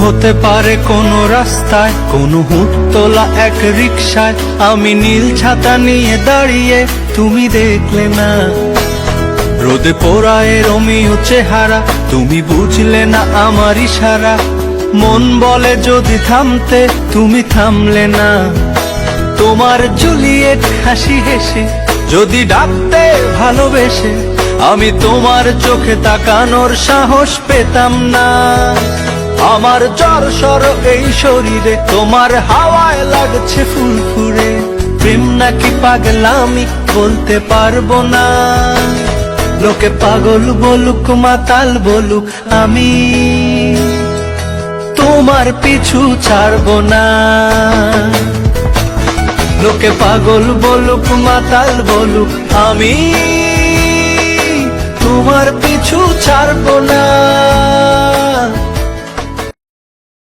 হতে পারে কোনো রাস্তায়, কোনো হুটতোলা এক রিকশায় আমি নীল ছাতা নিয়ে দাঁড়িয়ে, তুমি দেখলে না। রোদে পোড়ায় রোমিও চেহারা, তুমি বুঝলে না আমার ইশারা। মন বলে যদি থামতে, তুমি থামলে না। তোমার জুলিয়েট হাসি হেসে যদি ডাকতে ভালোবেসে, আমি তোমার চোখে তাকানোর সাহস পেতাম না। আমার জ্বর সর এই শরীরে, তোমার হাওয়ায় লাগছে ফুরফুরে। প্রেম নাকি পাগলামি বলতে পারবো না। লোকে পাগল বলুক মাতাল বলুক, আমি তোমার পিছু ছাড়বো না। লোকে পাগল বলুক মাতাল বলুক, আমি তোমার পিছু ছাড়বো না।